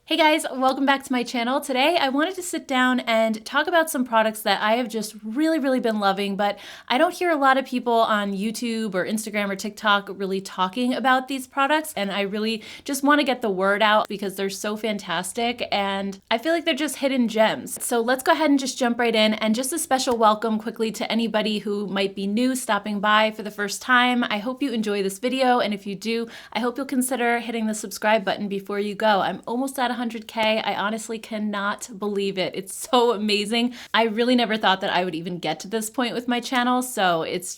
Hey guys, welcome back to my channel. Today I wanted to sit down and talk about some products that I have just really been loving, but I don't hear a lot of people on YouTube or Instagram or TikTok really talking about these products, and I really just want to get the word out because they're so fantastic and I feel like they're just hidden gems. So let's go ahead and just jump right in, and just a special welcome quickly to anybody who might be new stopping by for the first time. I hope you enjoy this video, and if you do, I hope you'll consider hitting the subscribe button before you go. I'm almost at 100K. I honestly cannot believe it. It's so amazing. I really never thought that I would even get to this point with my channel, so it's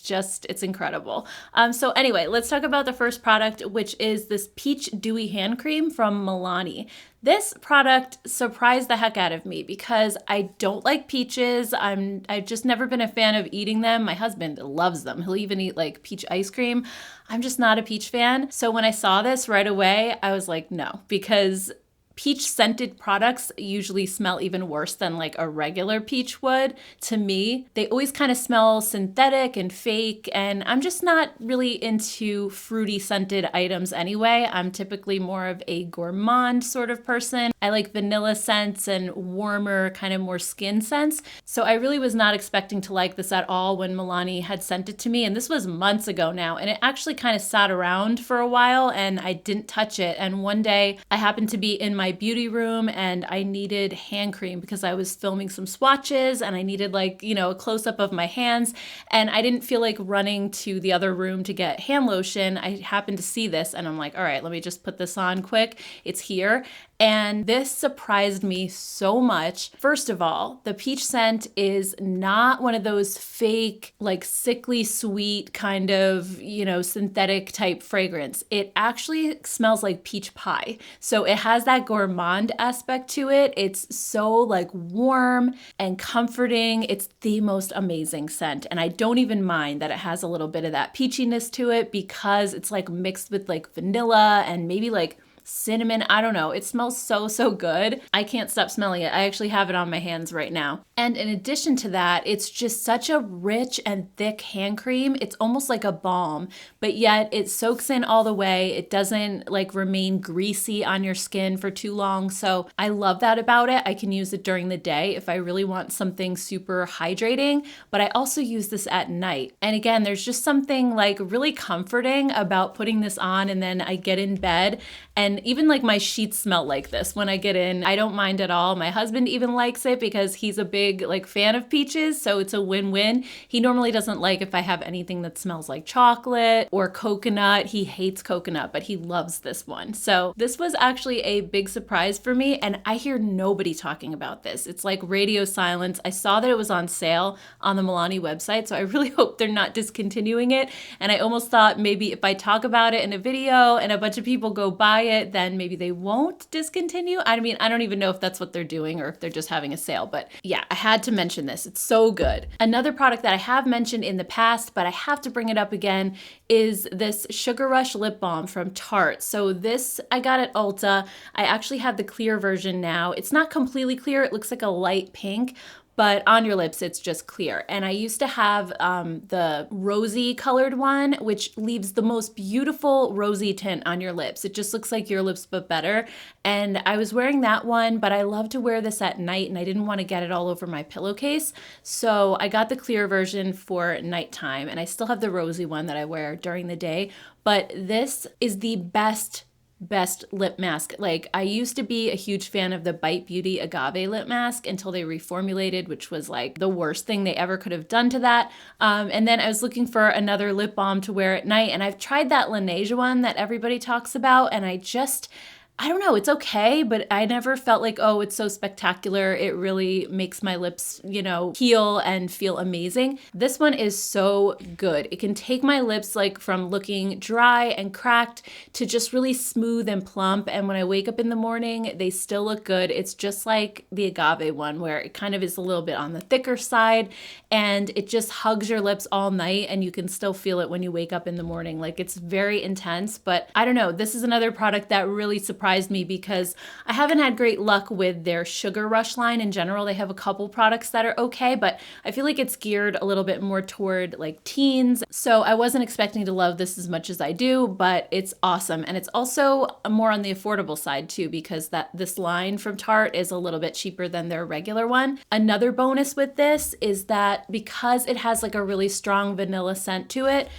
incredible. So anyway, let's talk about the first product, which is this Peach Dewy Hand Cream from Milani. This product surprised the heck out of me because I don't like peaches. I've just never been a fan of eating them. My husband loves them. He'll even eat like peach ice cream. I'm just not a peach fan. So when I saw this right away, I was like, no, because peach scented products usually smell even worse than like a regular peach would to me. They always kind of smell synthetic and fake, and I'm just not really into fruity scented items anyway. I'm typically more of a gourmand sort of person. I like vanilla scents and warmer, kind of more skin scents. So I really was not expecting to like this at all when Milani had sent it to me, and this was months ago now, and it actually kind of sat around for a while and I didn't touch it. And one day I happened to be in my beauty room and I needed hand cream because I was filming some swatches and I needed a close-up of my hands, and I didn't feel like running to the other room to get hand lotion. I happened to see this and I'm like, all right, let me just put this on quick. It's here. And this surprised me so much. First of all, the peach scent is not one of those fake, like sickly sweet kind of, synthetic type fragrance. It actually smells like peach pie. So it has that gourmand aspect to it. It's so like warm and comforting. It's the most amazing scent. And I don't even mind that it has a little bit of that peachiness to it because it's like mixed with like vanilla and maybe like cinnamon. I don't know. It smells so good. I can't stop smelling it. I actually have it on my hands right now. And in addition to that, it's just such a rich and thick hand cream. It's almost like a balm, but yet it soaks in all the way. It doesn't like remain greasy on your skin for too long. So I love that about it. I can use it during the day if I really want something super hydrating, but I also use this at night. And again, there's just something like really comforting about putting this on, and then I get in bed and even like my sheets smell like this when I get in. I don't mind at all. My husband even likes it because he's a big like fan of peaches, so it's a win-win. He normally doesn't like if I have anything that smells like chocolate or coconut. He hates coconut, but he loves this one. So this was actually a big surprise for me, and I hear nobody talking about this. It's like radio silence. I saw that it was on sale on the Milani website, so I really hope they're not discontinuing it. And I almost thought maybe if I talk about it in a video and a bunch of people go buy it, then maybe they won't discontinue. I mean, I don't even know if that's what they're doing or if they're just having a sale, but yeah, I had to mention this. It's so good. Another product that I have mentioned in the past, but I have to bring it up again, is this Sugar Rush lip balm from Tarte. So this I got at Ulta. I actually have the clear version now. It's not completely clear. It looks like a light pink, but on your lips, it's just clear. And I used to have the rosy colored one, which leaves the most beautiful rosy tint on your lips. It just looks like your lips, but better. And I was wearing that one, but I love to wear this at night and I didn't want to get it all over my pillowcase. So I got the clear version for nighttime, and I still have the rosy one that I wear during the day. But this is the best lip mask. Like, I used to be a huge fan of the Bite Beauty Agave lip mask until they reformulated, which was like the worst thing they ever could have done to that. And then I was looking for another lip balm to wear at night, and I've tried that Laneige one that everybody talks about, and I don't know, it's okay, but I never felt like, oh, it's so spectacular. It really makes my lips, heal and feel amazing. This one is so good. It can take my lips like from looking dry and cracked to just really smooth and plump. And when I wake up in the morning, they still look good. It's just like the agave one where it kind of is a little bit on the thicker side, and it just hugs your lips all night and you can still feel it when you wake up in the morning. Like, it's very intense, but I don't know. This is another product that really surprised surprised me because I haven't had great luck with their Sugar Rush line in general. They have a couple products that are okay, but I feel like it's geared a little bit more toward like teens. So I wasn't expecting to love this as much as I do, but it's awesome. And it's also more on the affordable side too, because this line from Tarte is a little bit cheaper than their regular one. Another bonus with this is that because it has like a really strong vanilla scent to it,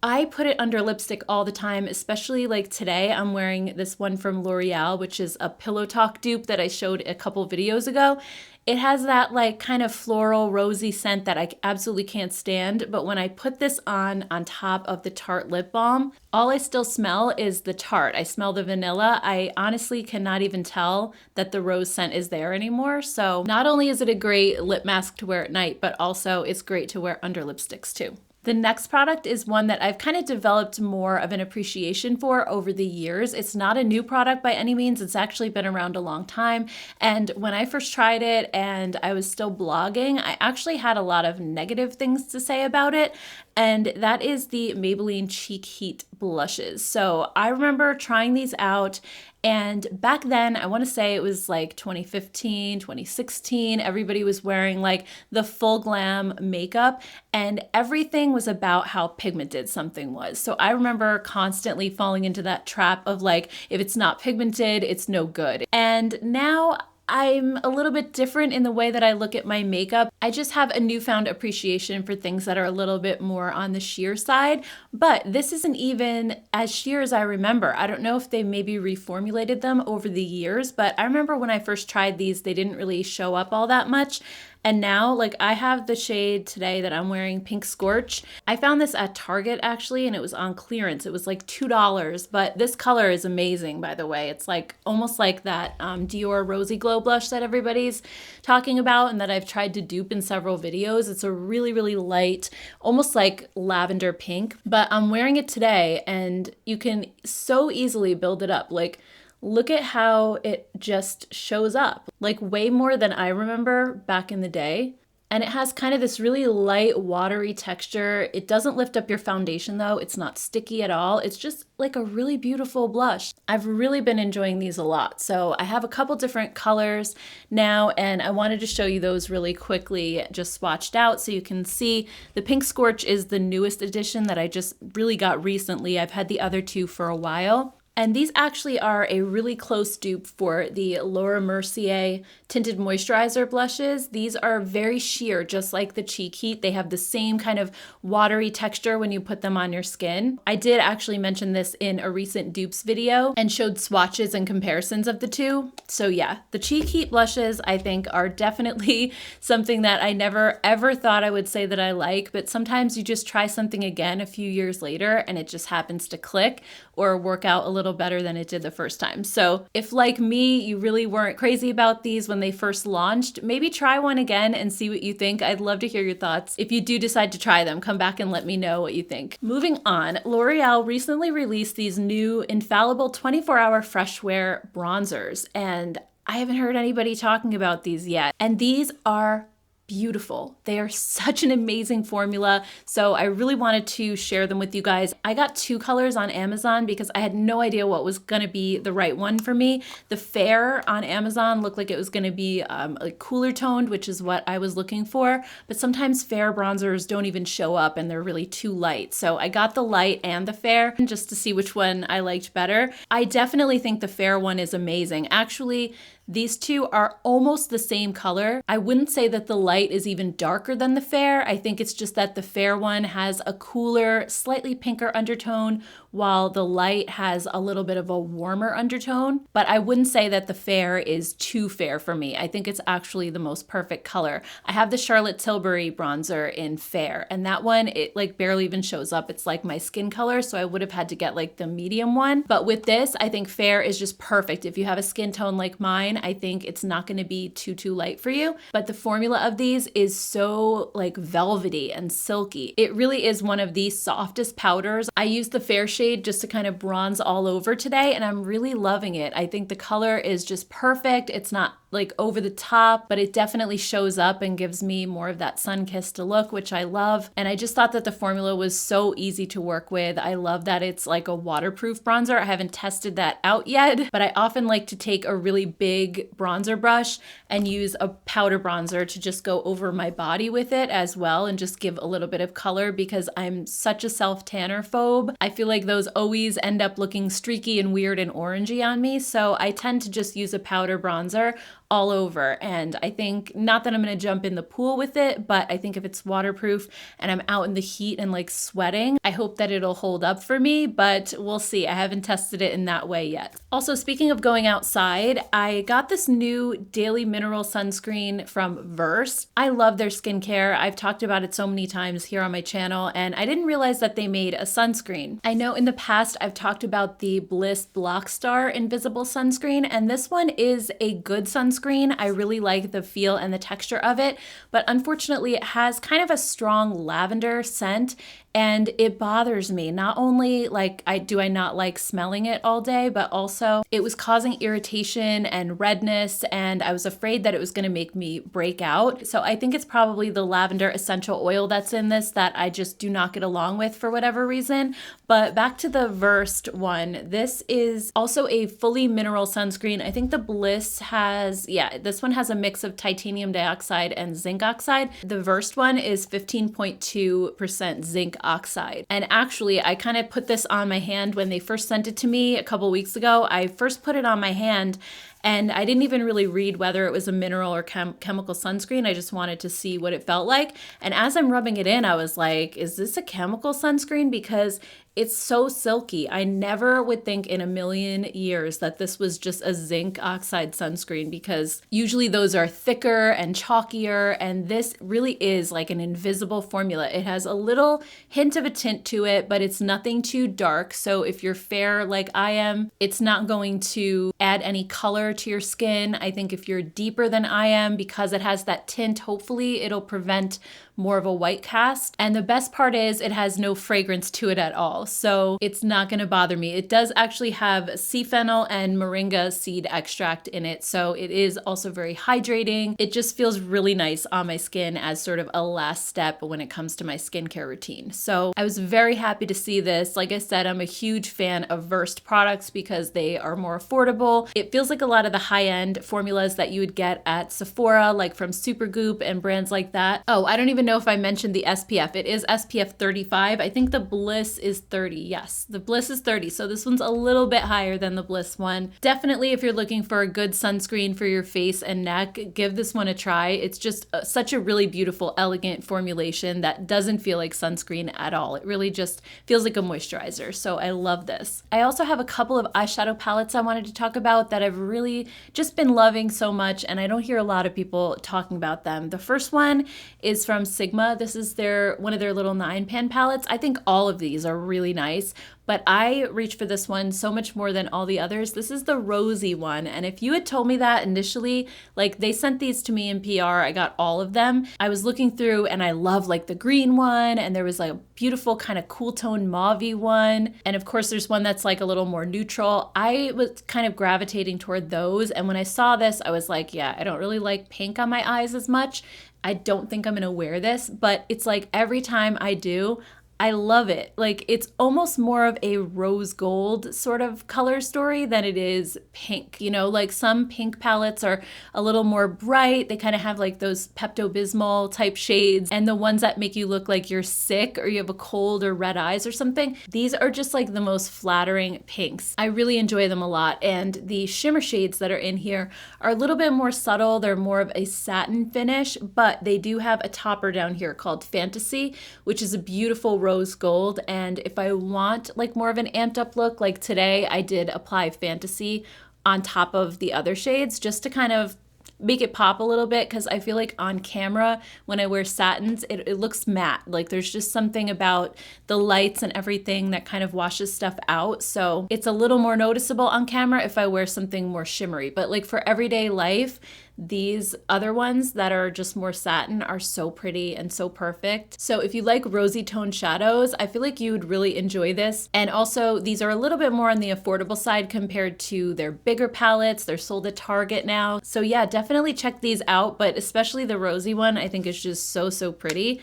I put it under lipstick all the time, especially like today. I'm wearing this one from L'Oreal, which is a Pillow Talk dupe that I showed a couple videos ago. It has that like kind of floral rosy scent that I absolutely can't stand. But when I put this on top of the Tarte lip balm, all I still smell is the Tarte. I smell the vanilla. I honestly cannot even tell that the rose scent is there anymore. So not only is it a great lip mask to wear at night, but also it's great to wear under lipsticks too. The next product is one that I've kind of developed more of an appreciation for over the years. It's not a new product by any means. It's actually been around a long time. And when I first tried it and I was still blogging, I actually had a lot of negative things to say about it. And that is the Maybelline Cheek Heat blushes. So I remember trying these out, and back then, I want to say it was like 2015, 2016, everybody was wearing like the full glam makeup, and everything was about how pigmented something was. So I remember constantly falling into that trap of like, if it's not pigmented, it's no good. And now I'm a little bit different in the way that I look at my makeup. I just have a newfound appreciation for things that are a little bit more on the sheer side, but this isn't even as sheer as I remember. I don't know if they maybe reformulated them over the years, but I remember when I first tried these, they didn't really show up all that much. And now, like, I have the shade today that I'm wearing, Pink Scorch. I found this at Target actually, and it was on clearance. It was like $2, but this color is amazing, by the way. It's like almost like that Dior Rosy Glow blush that everybody's talking about and that I've tried to dupe in several videos. It's a really, really light, almost like lavender pink, but I'm wearing it today and you can so easily build it up. Like, look at how it just shows up, like way more than I remember back in the day. And it has kind of this really light, watery texture. It doesn't lift up your foundation though. It's not sticky at all. It's just like a really beautiful blush. I've really been enjoying these a lot. So I have a couple different colors now, and I wanted to show you those really quickly, just swatched out so you can see. The Pink Scorch is the newest edition that I just really got recently. I've had the other two for a while. And these actually are a really close dupe for the Laura Mercier Tinted Moisturizer blushes. These are very sheer, just like the Cheek Heat. They have the same kind of watery texture when you put them on your skin. I did actually mention this in a recent dupes video and showed swatches and comparisons of the two. So yeah, the Cheek Heat blushes I think are definitely something that I never ever thought I would say that I like, but sometimes you just try something again a few years later and it just happens to click or work out a little better than it did the first time. So if, like me, you really weren't crazy about these when they first launched, maybe try one again and see what you think. I'd love to hear your thoughts. If you do decide to try them, come back and let me know what you think. Moving on, L'Oreal recently released these new infallible 24-hour fresh wear bronzers, and I haven't heard anybody talking about these yet. And these are beautiful. They are such an amazing formula. So I really wanted to share them with you guys. I got two colors on Amazon because I had no idea what was going to be the right one for me. The fair on Amazon looked like it was going to be like cooler toned, which is what I was looking for. But sometimes fair bronzers don't even show up and they're really too light. So I got the light and the fair just to see which one I liked better. I definitely think the fair one is amazing. Actually, these two are almost the same color. I wouldn't say that the light is even darker than the fair. I think it's just that the fair one has a cooler, slightly pinker undertone, while the light has a little bit of a warmer undertone. But I wouldn't say that the fair is too fair for me. I think it's actually the most perfect color. I have the Charlotte Tilbury bronzer in fair, and that one, it like barely even shows up. It's like my skin color, so I would have had to get like the medium one. But with this, I think fair is just perfect. If you have a skin tone like mine, I think it's not going to be too light for you. But the formula of these is so like velvety and silky. It really is one of the softest powders. I used the fair shade just to kind of bronze all over today, and I'm really loving it. I think the color is just perfect. It's not like over the top, but it definitely shows up and gives me more of that sun-kissed look, which I love. And I just thought that the formula was so easy to work with. I love that it's like a waterproof bronzer. I haven't tested that out yet, but I often like to take a really big bronzer brush and use a powder bronzer to just go over my body with it as well and just give a little bit of color because I'm such a self-tanner phobe. I feel like those always end up looking streaky and weird and orangey on me, so I tend to just use a powder bronzer all over. And I think, not that I'm gonna jump in the pool with it, but I think if it's waterproof and I'm out in the heat and like sweating, I hope that it'll hold up for me, but we'll see. I haven't tested it in that way yet. Also, speaking of going outside, I got this new Daily Mineral sunscreen from Versed. I love their skincare. I've talked about it so many times here on my channel, and I didn't realize that they made a sunscreen. I know in the past I've talked about the Bliss Blockstar Invisible Sunscreen, and this one is a good sunscreen. I really like the feel and the texture of it, but unfortunately it has kind of a strong lavender scent, and it bothers me. Not only like do I not like smelling it all day, but also it was causing irritation and redness, and I was afraid that it was going to make me break out. So I think it's probably the lavender essential oil that's in this that I just do not get along with for whatever reason. But back to the Versed one, this is also a fully mineral sunscreen. I think the Bliss has, this one has a mix of titanium dioxide and zinc oxide. The Versed one is 15.2% zinc oxide. And actually, I kind of put this on my hand when they first sent it to me a couple weeks ago. I first put it on my hand and I didn't even really read whether it was a mineral or chemical sunscreen. I just wanted to see what it felt like. And as I'm rubbing it in, I was like, is this a chemical sunscreen? Because it's so silky. I never would think in a million years that this was just a zinc oxide sunscreen, because usually those are thicker and chalkier, and this really is like an invisible formula. It has a little hint of a tint to it, but it's nothing too dark. So if you're fair like I am, it's not going to add any color to your skin. I think if you're deeper than I am, because it has that tint, hopefully it'll prevent more of a white cast. And the best part is it has no fragrance to it at all, so it's not going to bother me. It does actually have sea fennel and moringa seed extract in it, so it is also very hydrating. It just feels really nice on my skin as sort of a last step when it comes to my skincare routine. So I was very happy to see this. Like I said, I'm a huge fan of Versed products because they are more affordable. It feels like a lot of the high-end formulas that you would get at Sephora, like from Supergoop and brands like that. Oh, I don't even know if I mentioned the SPF. It is SPF 35. I think the Bliss is 30. Yes, the Bliss is 30. So this one's a little bit higher than the Bliss one. Definitely, if you're looking for a good sunscreen for your face and neck, give this one a try. It's just such a really beautiful, elegant formulation that doesn't feel like sunscreen at all. It really just feels like a moisturizer. So I love this. I also have a couple of eyeshadow palettes I wanted to talk about that I've really just been loving so much, and I don't hear a lot of people talking about them. The first one is from Sigma. This is one of their little 9-pan palettes. I think all of these are really nice, but I reach for this one so much more than all the others. This is the rosy one, and if you had told me that initially, like they sent these to me in PR, I got all of them. I was looking through and I love like the green one, and there was like a beautiful kind of cool tone mauve-y one, and of course there's one that's like a little more neutral. I was kind of gravitating toward those, and when I saw this, I was like, yeah, I don't really like pink on my eyes as much. I don't think I'm gonna wear this, but it's like every time I do, I love it. Like it's almost more of a rose gold sort of color story than it is pink. You know, like some pink palettes are a little more bright. They kind of have like those Pepto-Bismol type shades, and the ones that make you look like you're sick or you have a cold or red eyes or something. These are just like the most flattering pinks. I really enjoy them a lot. And the shimmer shades that are in here are a little bit more subtle. They're more of a satin finish, but they do have a topper down here called Fantasy, which is a beautiful rose gold. And if I want like more of an amped up look, like today I did apply Fantasy on top of the other shades just to kind of make it pop a little bit, because I feel like on camera when I wear satins it looks matte. Like there's just something about the lights and everything that kind of washes stuff out, so it's a little more noticeable on camera if I wear something more shimmery. But like for everyday life, these other ones that are just more satin are so pretty and so perfect. So if you like rosy toned shadows, I feel like you would really enjoy this. And also these are a little bit more on the affordable side compared to their bigger palettes. They're sold at Target now. So yeah, definitely check these out, but especially the rosy one I think is just so, so pretty.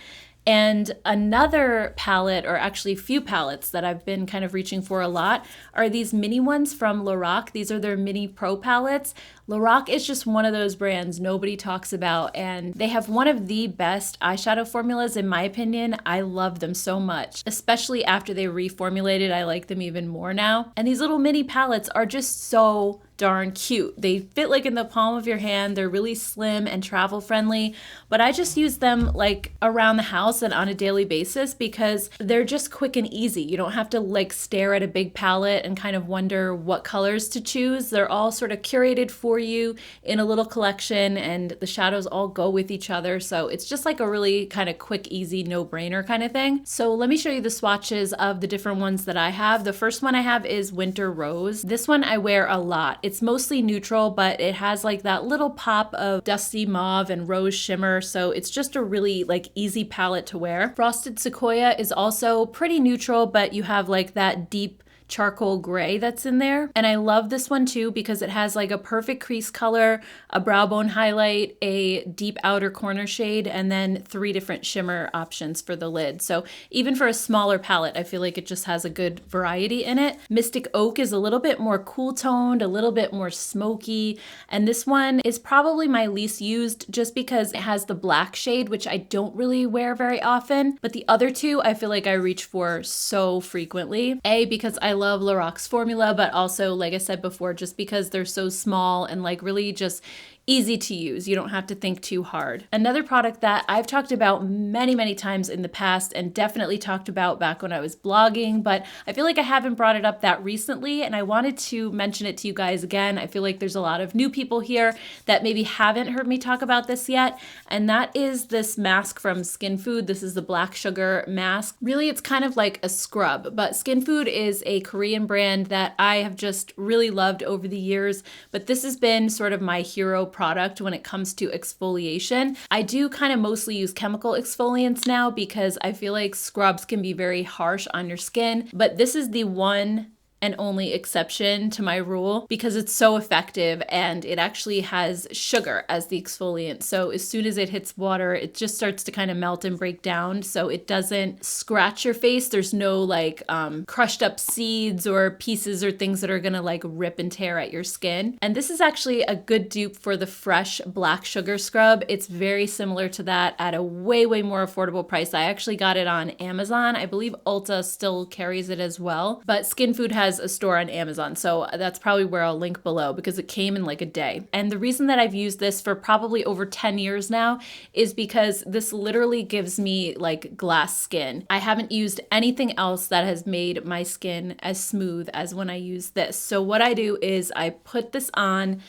And another palette, or actually few palettes that I've been kind of reaching for a lot, are these mini ones from Lorac. These are their mini pro palettes. Lorac is just one of those brands nobody talks about, and they have one of the best eyeshadow formulas in my opinion. I love them so much, especially after they reformulated. I like them even more now. And these little mini palettes are just so darn cute. They fit like in the palm of your hand. They're really slim and travel friendly, but I just use them like around the house and on a daily basis because they're just quick and easy. You don't have to like stare at a big palette and kind of wonder what colors to choose. They're all sort of curated for you in a little collection, and the shadows all go with each other. So it's just like a really kind of quick, easy, no-brainer kind of thing. So let me show you the swatches of the different ones that I have. The first one I have is Winter Rose. This one I wear a lot. It's mostly neutral, but it has like that little pop of dusty mauve and rose shimmer. So it's just a really like easy palette to wear. Frosted Sequoia is also pretty neutral, but you have like that deep charcoal gray that's in there. And I love this one too because it has like a perfect crease color, a brow bone highlight, a deep outer corner shade, and then 3 different shimmer options for the lid. So even for a smaller palette, I feel like it just has a good variety in it. Mystic Oak is a little bit more cool toned, a little bit more smoky. And this one is probably my least used just because it has the black shade, which I don't really wear very often. But the other two, I feel like I reach for so frequently. Because I love Lorac's formula, but also, like I said before, just because they're so small and like really just easy to use. You don't have to think too hard. Another product that I've talked about many, many times in the past and definitely talked about back when I was blogging, but I feel like I haven't brought it up that recently, and I wanted to mention it to you guys again. I feel like there's a lot of new people here that maybe haven't heard me talk about this yet, and that is this mask from Skin Food. This is the black sugar mask. Really, it's kind of like a scrub, but Skin Food is a Korean brand that I have just really loved over the years, but this has been sort of my hero product when it comes to exfoliation. I do kind of mostly use chemical exfoliants now because I feel like scrubs can be very harsh on your skin, but this is the one and only exception to my rule because it's so effective, and it actually has sugar as the exfoliant. So as soon as it hits water, it just starts to kind of melt and break down. So it doesn't scratch your face. There's no like crushed up seeds or pieces or things that are gonna like rip and tear at your skin. And this is actually a good dupe for the Fresh Black Sugar Scrub. It's very similar to that at a way, way more affordable price. I actually got it on Amazon. I believe Ulta still carries it as well, but Skin Food has a store on Amazon, so that's probably where I'll link below because it came in like a day. And the reason that I've used this for probably over 10 years now is because this literally gives me like glass skin. I haven't used anything else that has made my skin as smooth as when I use this. So what I do is I put this on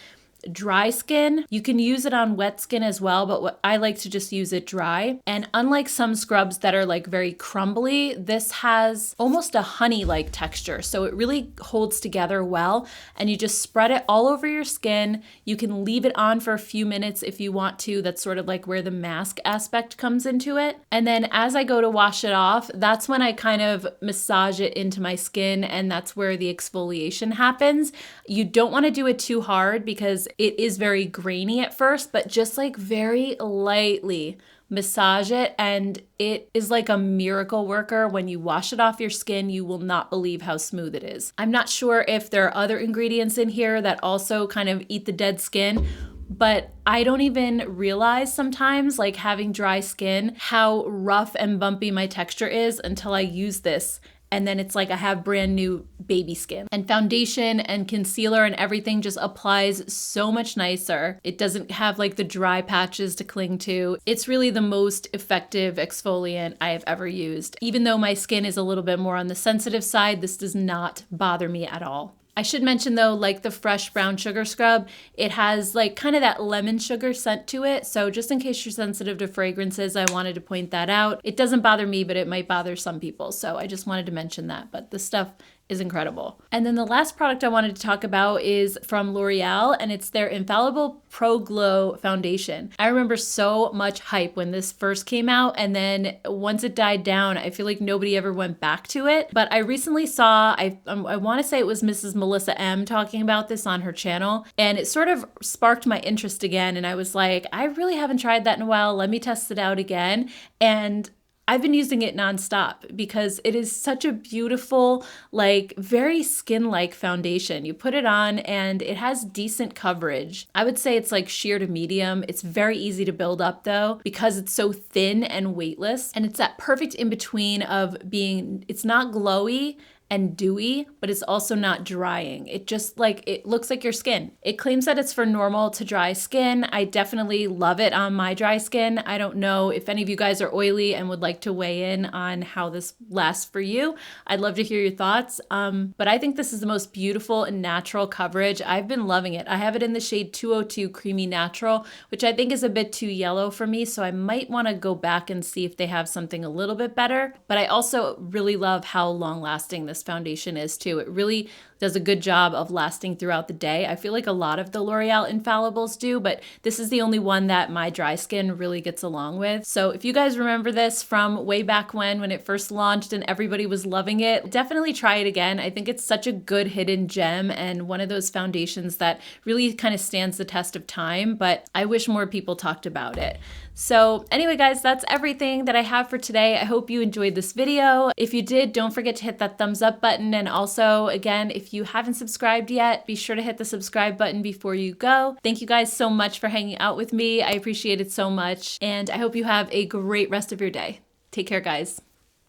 dry skin. You can use it on wet skin as well, but what I like to just use it dry. And unlike some scrubs that are like very crumbly, this has almost a honey-like texture. So it really holds together well, and you just spread it all over your skin. You can leave it on for a few minutes if you want to. That's sort of like where the mask aspect comes into it. And then as I go to wash it off, that's when I kind of massage it into my skin, and that's where the exfoliation happens. You don't want to do it too hard because it is very grainy at first, but just like very lightly massage it, and it is like a miracle worker. When you wash it off your skin, you will not believe how smooth it is. I'm not sure if there are other ingredients in here that also kind of eat the dead skin, but I don't even realize sometimes, like having dry skin, how rough and bumpy my texture is until I use this. And then it's like I have brand new baby skin. And foundation and concealer and everything just applies so much nicer. It doesn't have like the dry patches to cling to. It's really the most effective exfoliant I have ever used. Even though my skin is a little bit more on the sensitive side, this does not bother me at all. I should mention though, like the Fresh Brown Sugar Scrub, it has like kind of that lemon sugar scent to it. So just in case you're sensitive to fragrances, I wanted to point that out. It doesn't bother me, but it might bother some people. So I just wanted to mention that. But the stuff is incredible. And then the last product I wanted to talk about is from L'Oreal, and it's their Infallible Pro Glow Foundation. I remember so much hype when this first came out, and then once it died down, I feel like nobody ever went back to it. But I recently saw, I want to say it was Mrs. Melissa M talking about this on her channel, and it sort of sparked my interest again, and I was like, I really haven't tried that in a while. Let me test it out again. And I've been using it nonstop because it is such a beautiful, like very skin-like foundation. You put it on and it has decent coverage. I would say it's like sheer to medium. It's very easy to build up though because it's so thin and weightless. And it's that perfect in-between of being, it's not glowy and dewy, but it's also not drying. It just like, it looks like your skin. It claims that it's for normal to dry skin. I definitely love it on my dry skin. I don't know if any of you guys are oily and would like to weigh in on how this lasts for you. I'd love to hear your thoughts. But I think this is the most beautiful and natural coverage. I've been loving it. I have it in the shade 202 Creamy Natural, which I think is a bit too yellow for me. So I might want to go back and see if they have something a little bit better. But I also really love how long lasting this foundation is too. It really does a good job of lasting throughout the day. I feel like a lot of the L'Oreal Infallibles do, but this is the only one that my dry skin really gets along with. So if you guys remember this from way back when it first launched and everybody was loving it, definitely try it again. I think it's such a good hidden gem and one of those foundations that really kind of stands the test of time, but I wish more people talked about it. So anyway, guys, that's everything that I have for today. I hope you enjoyed this video. If you did, don't forget to hit that thumbs up button. And also, again, if you haven't subscribed yet, be sure to hit the subscribe button before you go. Thank you guys so much for hanging out with me. I appreciate it so much. And I hope you have a great rest of your day. Take care, guys.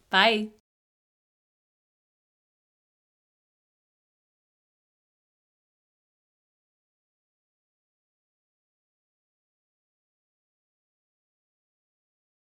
Bye.